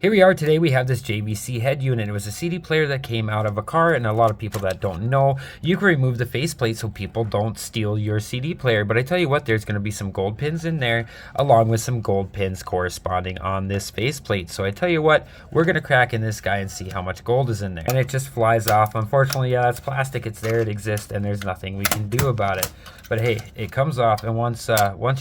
Here we are today. We have this JVC head unit. It was a CD player that came out of a car, and a lot of people that don't know, you can remove the faceplate so people don't steal your CD player. But I tell you what, there's going to be some gold pins in there along with some gold pins corresponding on this faceplate. So I tell you what, we're going to crack in this guy and see how much gold is in there. And it just flies off. Unfortunately, yeah, that's plastic. It's there, it exists, and there's nothing we can do about it. But hey, it comes off, and once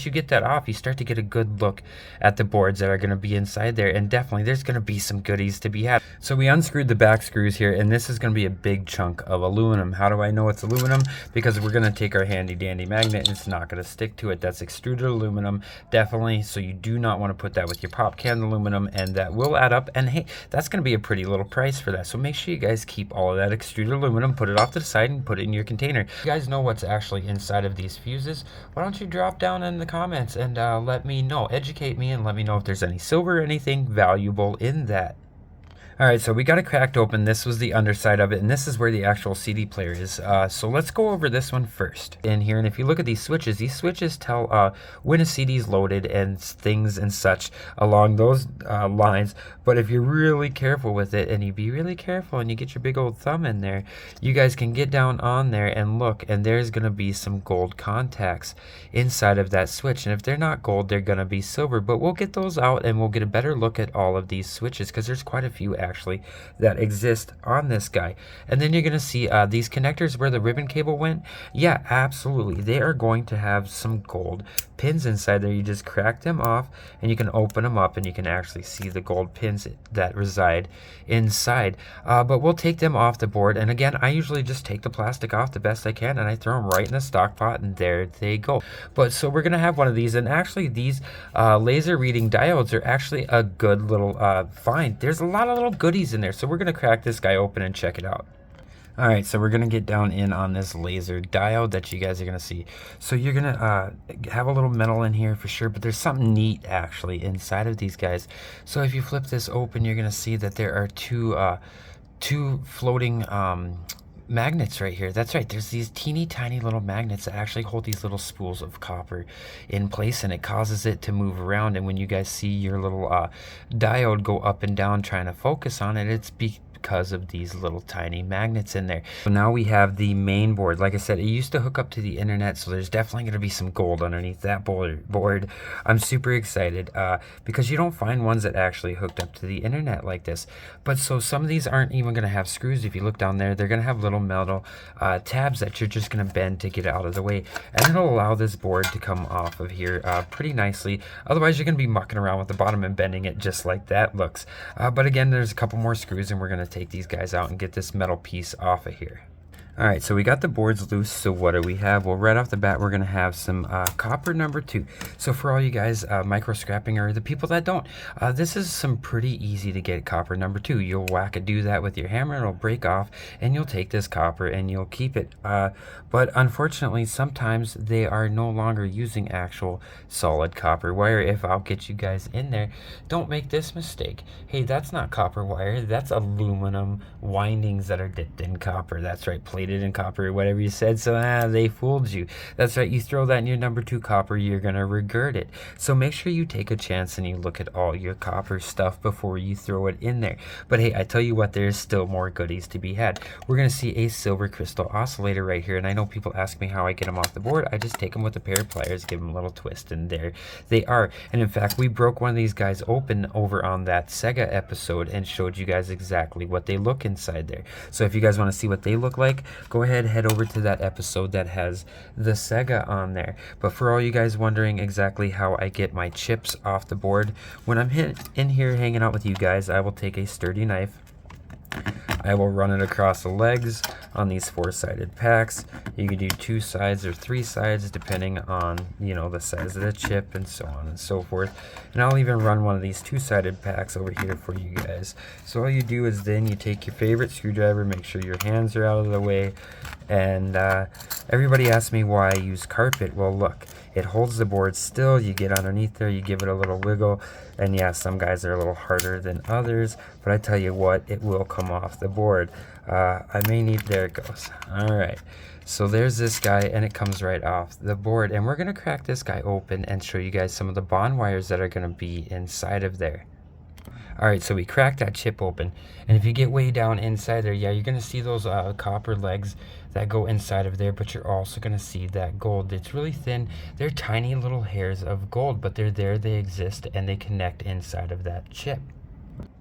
you get that off, you start to get a good look at the boards that are going to be inside there, and definitely there's going to be some goodies to be had. So we unscrewed the back screws here, and this is going to be a big chunk of aluminum. How do I know it's aluminum? Because we're going to take our handy dandy magnet, and it's not going to stick to it. That's extruded aluminum, definitely. So you do not want to put that with your pop can aluminum, and that will add up. And hey, that's going to be a pretty little price for that. So make sure you guys keep all of that extruded aluminum, put it off to the side, and put it in your container. You guys know what's actually inside of these fuses? Why don't you drop down in the comments and let me know, educate me, and let me know if there's any silver or anything valuable in that. Alright, so we got it cracked open. This was the underside of it, and this is where the actual CD player is. So let's go over this one first in here. And if you look at these switches tell when a CD is loaded and things and such along those lines. But if you're really careful with it, and you be really careful and you get your big old thumb in there, you guys can get down on there and look, and there's going to be some gold contacts inside of that switch. And if they're not gold, they're going to be silver. But we'll get those out and we'll get a better look at all of these switches, because there's quite a few actually that exist on this guy. And then you're going to see these connectors where the ribbon cable went. Yeah, absolutely, they are going to have some gold pins inside there. You just crack them off and you can open them up and you can actually see the gold pins that reside inside. But we'll take them off the board, and again, I usually just take the plastic off the best I can and I throw them right in the stock pot, and there they go. But so we're gonna have one of these, and actually these laser reading diodes are actually a good little find. There's a lot of little goodies in there, so we're gonna crack this guy open and check it out. Alright, so we're going to get down in on this laser diode that you guys are going to see. So you're going to have a little metal in here for sure, but there's something neat actually inside of these guys. So if you flip this open, you're going to see that there are two floating magnets right here. That's right, there's these teeny tiny little magnets that actually hold these little spools of copper in place, and it causes it to move around. And when you guys see your little diode go up and down trying to focus on it, it's because of these little tiny magnets in there. So now we have the main board. Like I said, it used to hook up to the internet, so there's definitely going to be some gold underneath that board. I'm super excited because you don't find ones that actually hooked up to the internet like this. But so some of these aren't even going to have screws. If you look down there, they're going to have little metal tabs that you're just going to bend to get out of the way, and it'll allow this board to come off of here pretty nicely. Otherwise, you're going to be mucking around with the bottom and bending it just like that looks. But again, there's a couple more screws, and we're going to take these guys out and get this metal piece off of here. Alright, so we got the boards loose, so what do we have? Well, right off the bat, we're going to have some copper number 2. So for all you guys micro scrapping, or the people that don't, this is some pretty easy to get copper number 2. You'll do that with your hammer, it'll break off, and you'll take this copper and you'll keep it. But unfortunately, sometimes they are no longer using actual solid copper wire. If I'll get you guys in there, don't make this mistake. Hey, that's not copper wire, that's aluminum windings that are dipped in copper. That's right, plated in copper, or whatever you said. So they fooled you. That's right, you throw that in your number 2 copper, you're gonna regret it. So make sure you take a chance and you look at all your copper stuff before you throw it in there. But hey, I tell you what, there's still more goodies to be had. We're gonna see a silver crystal oscillator right here, and I know people ask me how I get them off the board. I just take them with a pair of pliers, give them a little twist, and there they are. And in fact, we broke one of these guys open over on that Sega episode and showed you guys exactly what they look inside there. So if you guys want to see what they look like, go ahead, head over to that episode that has the Sega on there. But for all you guys wondering exactly how I get my chips off the board, when I'm in here hanging out with you guys, I will take a sturdy knife. I will run it across the legs on these 4-sided packs. You can do 2 sides or 3 sides depending on, you know, the size of the chip and so on and so forth. And I'll even run one of these 2-sided packs over here for you guys. So all you do is then you take your favorite screwdriver, make sure your hands are out of the way, and everybody asks me why I use carpet. Well, look, it holds the board still. You get underneath there, you give it a little wiggle, and yeah, some guys are a little harder than others, but I tell you what, it will come off the board. I may need, there it goes. Alright, so there's this guy, and it comes right off the board, and we're going to crack this guy open and show you guys some of the bond wires that are going to be inside of there. All right, so we cracked that chip open, and if you get way down inside there, yeah, you're gonna see those copper legs that go inside of there, but you're also gonna see that gold. It's really thin. They're tiny little hairs of gold, but they're there, they exist, and they connect inside of that chip.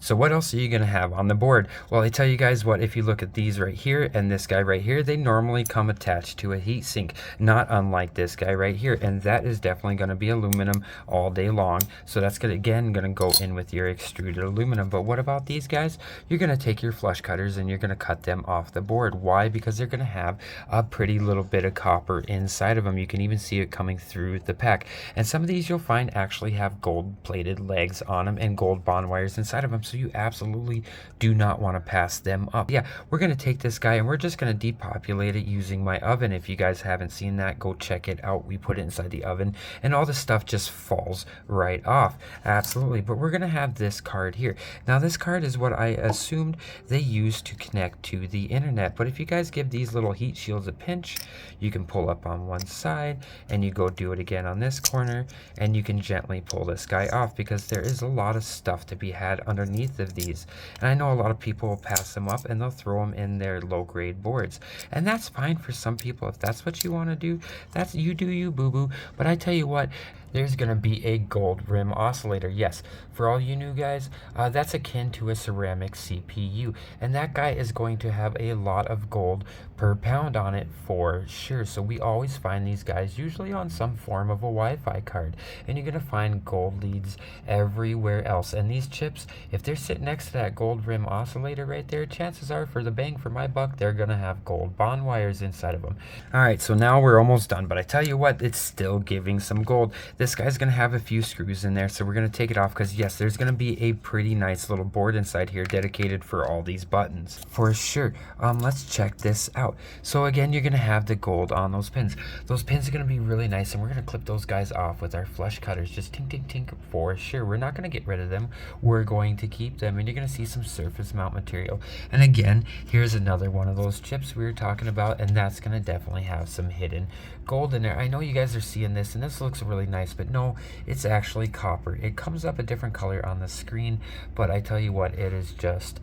So what else are you going to have on the board? Well, I tell you guys what, if you look at these right here and this guy right here, they normally come attached to a heat sink, not unlike this guy right here. And that is definitely going to be aluminum all day long. So that's going to go in with your extruded aluminum. But what about these guys? You're going to take your flush cutters and you're going to cut them off the board. Why? Because they're going to have a pretty little bit of copper inside of them. You can even see it coming through the pack. And some of these you'll find actually have gold plated legs on them and gold bond wires inside of them. So you absolutely do not want to pass them up. Yeah, we're going to take this guy and we're just going to depopulate it using my oven. If you guys haven't seen that, go check it out. We put it inside the oven and all the stuff just falls right off. Absolutely. But we're going to have this card here. Now this card is what I assumed they used to connect to the internet. But if you guys give these little heat shields a pinch, you can pull up on one side and you go do it again on this corner and you can gently pull this guy off, because there is a lot of stuff to be had underneath of these. And I know a lot of people will pass them up and they'll throw them in their low grade boards, and that's fine for some people. If that's what you want to do, that's you do you, boo boo. But I tell you what, there's going to be a gold rim oscillator. Yes, for all you new guys, that's akin to a ceramic CPU, and that guy is going to have a lot of gold per pound on it for sure. So we always find these guys usually on some form of a Wi-Fi card, and you're going to find gold leads everywhere else. And these chips, if they're sitting next to that gold rim oscillator right there, chances are for the bang for my buck, they're going to have gold bond wires inside of them. All right, so now we're almost done, but I tell you what, it's still giving some gold. This guy's going to have a few screws in there, so we're going to take it off, because yes, there's going to be a pretty nice little board inside here dedicated for all these buttons for sure. Let's check this out. So again, you're going to have the gold on those pins. Those pins are going to be really nice, and we're going to clip those guys off with our flush cutters, just tink tink tink for sure. We're not going to get rid of them, we're going to keep them, and you're going to see some surface mount material. And again, here's another one of those chips we were talking about, and that's going to definitely have some hidden gold in there. I know you guys are seeing this and this looks really nice, but no, it's actually copper. It comes up a different color on the screen, but I tell you what, it is just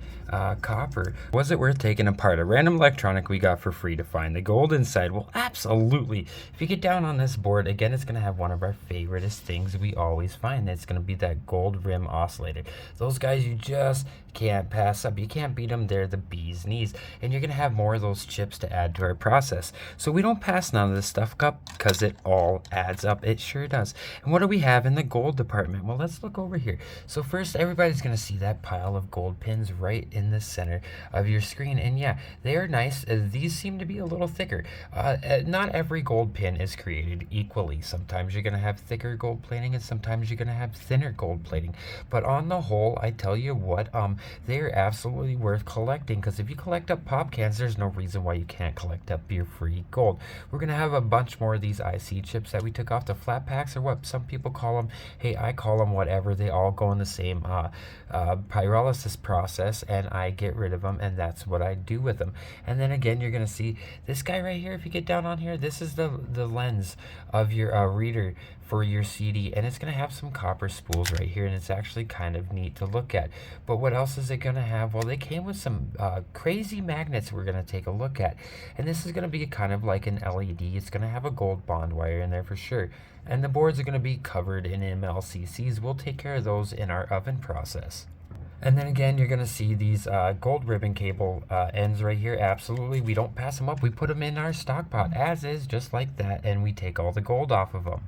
copper. Was it worth taking apart a random electronic we got for free to find the gold inside? Well, absolutely. If you get down on this board, again, it's going to have one of our favoriteest things we always find. It's going to be that gold rim oscillator. Those guys you just can't pass up. You can't beat them. They're the bee's knees. And you're going to have more of those chips to add to our process. So we don't pass none of this stuff up, because it all adds up. It sure does. And what do we have in the gold department? Well, let's look over here. So first, everybody's going to see that pile of gold pins right in the center of your screen. And yeah, they are nice. These seem to be a little thicker. Not every gold pin is created equally. Sometimes you're going to have thicker gold plating and sometimes you're going to have thinner gold plating. But on the whole, I tell you what, they're absolutely worth collecting, because if you collect up pop cans, there's no reason why you can't collect up your free gold. We're going to have a bunch more of these IC chips that we took off the flat packs, or what some people call them. Hey, I call them whatever. They all go in the same pyrolysis process, and I get rid of them, and that's what I do with them. And then again, you're going to see this guy right here. If you get down on here, this is the lens of your reader for your CD, and it's going to have some copper spools right here, and it's actually kind of neat to look at. But what else is it going to have? Well, they came with some crazy magnets we're going to take a look at, and this is going to be kind of like an LED. It's going to have a gold bond wire in there for sure, and the boards are going to be covered in MLCCs. We'll take care of those in our oven process. And then again, you're going to see these gold ribbon cable ends right here. Absolutely, we don't pass them up. We put them in our stock pot as is, just like that, and we take all the gold off of them.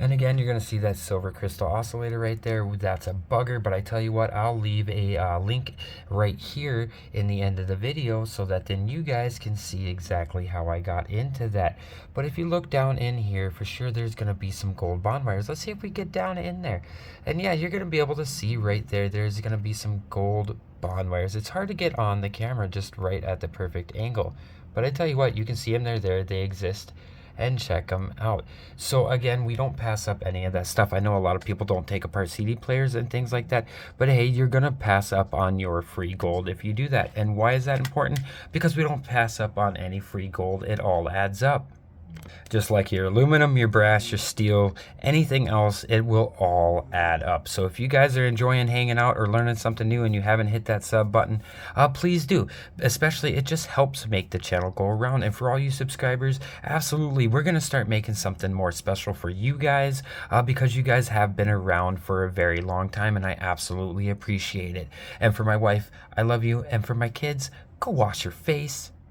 And again, you're going to see that silver crystal oscillator right there. That's a bugger, but I tell you what, I'll leave a link right here in the end of the video so that then you guys can see exactly how I got into that. But if you look down in here, for sure there's going to be some gold bond wires. Let's see if we get down in there. And yeah, you're going to be able to see right there, there's going to be some gold bond wires. It's hard to get on the camera just right at the perfect angle. But I tell you what, you can see them, they're there, they exist. And check them out. So again, we don't pass up any of that stuff. I know a lot of people don't take apart CD players and things like that, but hey, you're gonna pass up on your free gold if you do that. And why is that important? Because we don't pass up on any free gold. It all adds up. Just like your aluminum, your brass, your steel, anything else, it will all add up. So if you guys are enjoying hanging out or learning something new and you haven't hit that sub button, please do. Especially, it just helps make the channel go around. And for all you subscribers, absolutely, we're going to start making something more special for you guys because you guys have been around for a very long time, and I absolutely appreciate it. And for my wife, I love you. And for my kids, go wash your face.